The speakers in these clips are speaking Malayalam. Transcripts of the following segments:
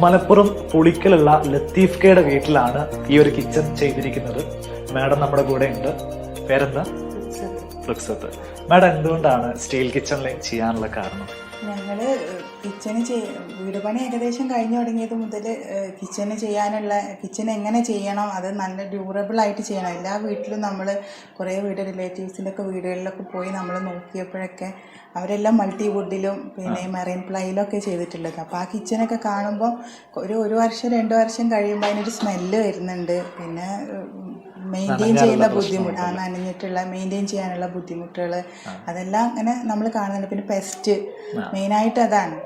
മലപ്പുറം പുളിക്കലുള്ള ലത്തീഫ് കയുടെ വീട്ടിലാണ് ഈ ഒരു കിച്ചൺ ചെയ്തിരിക്കുന്നത്. മാഡം നമ്മുടെ കൂടെ ഉണ്ട്. പേരെന്താ? റുക്സത്ത്. മാഡം എന്തുകൊണ്ടാണ് സ്റ്റീൽ കിച്ചണിൽ ചെയ്യാനുള്ള കാരണം? ഞങ്ങള് വീട് പണി ഏകദേശം കഴിഞ്ഞു തുടങ്ങിയത് മുതൽ കിച്ചൺ എങ്ങനെ ചെയ്യണം, അത് നല്ല ഡ്യൂറബിൾ ആയിട്ട് ചെയ്യണം. എല്ലാ വീട്ടിലും നമ്മൾ കുറേ റിലേറ്റീവ്സിൻ്റെ ഒക്കെ വീടുകളിലൊക്കെ പോയി നമ്മൾ നോക്കിയപ്പോഴൊക്കെ അവരെല്ലാം മൾട്ടി വുഡിലും പിന്നെ മെറൈൻ പ്ലൈയിലൊക്കെ ചെയ്തിട്ടുള്ളത്. അപ്പോൾ ആ കിച്ചണൊക്കെ കാണുമ്പോൾ ഒരു വർഷം 2 വർഷം കഴിയുമ്പോൾ അതിനൊരു സ്മെല്ല് വരുന്നുണ്ട്. പിന്നെ മെയിൻറ്റെയിൻ ചെയ്യുന്ന ബുദ്ധിമുട്ട്, നനഞ്ഞിട്ടുള്ള മെയിൻറ്റെയിൻ ചെയ്യാനുള്ള ബുദ്ധിമുട്ടുകൾ അതെല്ലാം അങ്ങനെ നമ്മൾ കാണുന്നുണ്ട്. പിന്നെ പെസ്റ്റ് മെയിനായിട്ട് അതാണ്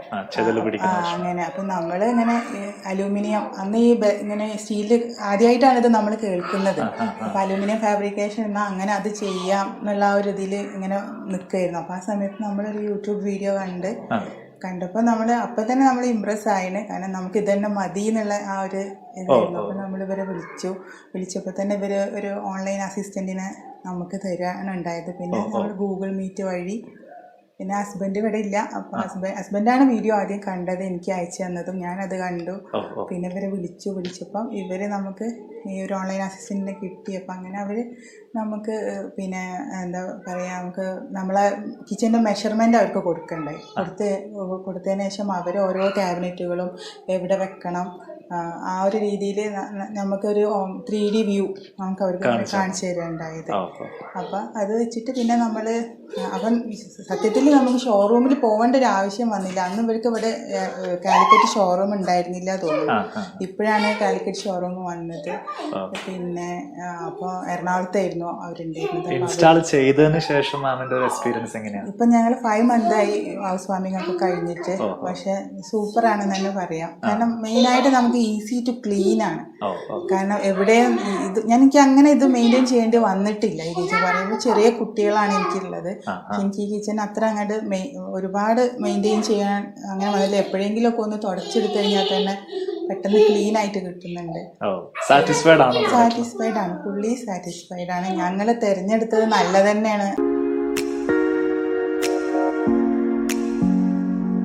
അങ്ങനെ. അപ്പം നമ്മൾ ഇങ്ങനെ അലൂമിനിയം അന്ന് ഇങ്ങനെ സ്റ്റീല് ആദ്യമായിട്ടാണ് ഇത് നമ്മൾ കേൾക്കുന്നത്. അപ്പോൾ അലൂമിനിയം ഫാബ്രിക്കേഷൻ എന്നാൽ അങ്ങനെ അത് ചെയ്യാം എന്നുള്ള ഒരു ഇതിൽ ഇങ്ങനെ നിൽക്കുമായിരുന്നു. അപ്പോൾ ആ സമയത്ത് നമ്മളൊരു യൂട്യൂബ് വീഡിയോ കണ്ടപ്പോൾ അപ്പം തന്നെ നമ്മൾ ഇമ്പ്രസ് ആയിന്. കാരണം നമുക്ക് ഇതന്നെ മതി എന്നുള്ള ആ ഒരു ഇതായിരുന്നു. അപ്പോൾ നമ്മളിവരെ വിളിച്ചപ്പോൾ തന്നെ ഇവർ ഒരു ഓൺലൈൻ അസിസ്റ്റൻറ്റിനെ നമുക്ക് തരാനാണ് ഉണ്ടായത്. പിന്നെ നമ്മൾ ഗൂഗിൾ മീറ്റ് വഴി, പിന്നെ ഹസ്ബൻഡ് ഇവിടെ ഇല്ല. അപ്പോൾ ഹസ്ബൻഡാണ് വീഡിയോ ആദ്യം കണ്ടത്, എനിക്ക് അയച്ചു തന്നതും ഞാനത് കണ്ടു. പിന്നെ ഇവരെ വിളിച്ചപ്പം ഇവർ നമുക്ക് ഈ ഒരു ഓൺലൈൻ അസിസ്റ്റൻറ്റിനെ കിട്ടിയപ്പോൾ അങ്ങനെ അവർ നമുക്ക് പിന്നെ എന്താ പറയുക, നമുക്ക് നമ്മളെ കിച്ചൻ്റെ മെഷർമെൻറ്റ് അവർക്ക് കൊടുക്കണ്ടായി. കൊടുത്തതിന് ശേഷം അവർ ഓരോ ക്യാബിനറ്റുകളും എവിടെ വെക്കണം ആ ഒരു രീതിയിൽ നമുക്കൊരു 3D വ്യൂ നമുക്ക് അവർക്ക് കാണിച്ചു തരാനുണ്ടായത്. അപ്പം അത് വെച്ചിട്ട് പിന്നെ അവൻ സത്യത്തിൽ നമുക്ക് ഷോറൂമിൽ പോകേണ്ട ഒരു ആവശ്യം വന്നില്ല. അന്ന് ഇവർക്ക് ഇവിടെ കാലിക്കറ്റ് ഷോറൂം ഉണ്ടായിരുന്നില്ല തോന്നുന്നു. ഇപ്പോഴാണ് കാലിക്കറ്റ് ഷോറൂം വന്നത്. പിന്നെ അപ്പോൾ എറണാകുളത്തായിരുന്നു അവരുണ്ടായിരുന്നത്. ഇൻസ്റ്റാൾ ചെയ്തതിന് ശേഷം എക്സ്പീരിയൻസ് എങ്ങനെയാണ്? ഇപ്പം ഞങ്ങൾ 5 മന്തായി ഹൗസ് വാമിംഗ് ഒക്കെ കഴിഞ്ഞിട്ട്. പക്ഷെ സൂപ്പറാണെന്ന് തന്നെ പറയാം. കാരണം മെയിനായിട്ട് നമുക്ക് ഈസി ടു ക്ലീൻ ആണ്. കാരണം എവിടെയും എനിക്ക് അങ്ങനെ ഇത് മെയിൻറ്റെയിൻ ചെയ്യേണ്ടി വന്നിട്ടില്ല. ഈ കിച്ചൺ പറയുമ്പോൾ ചെറിയ കുട്ടികളാണ് എനിക്കുള്ളത്. എനിക്ക് ഈ കിച്ചൺ അത്ര അങ്ങോട്ട് ഒരുപാട് മെയിൻറ്റെയിൻ ചെയ്യാൻ അങ്ങനെ വന്നില്ല. എപ്പോഴെങ്കിലും ഒക്കെ ഒന്ന് തുടച്ചെടുത്ത് കഴിഞ്ഞാൽ തന്നെ പെട്ടെന്ന് ക്ലീൻ ആയിട്ട് കിട്ടുന്നുണ്ട്. സാറ്റിസ്ഫൈഡ് ആണ്, ഫുള്ളി സാറ്റിസ്ഫൈഡ് ആണ്. ഞങ്ങൾ തിരഞ്ഞെടുത്തത് നല്ല തന്നെയാണ്.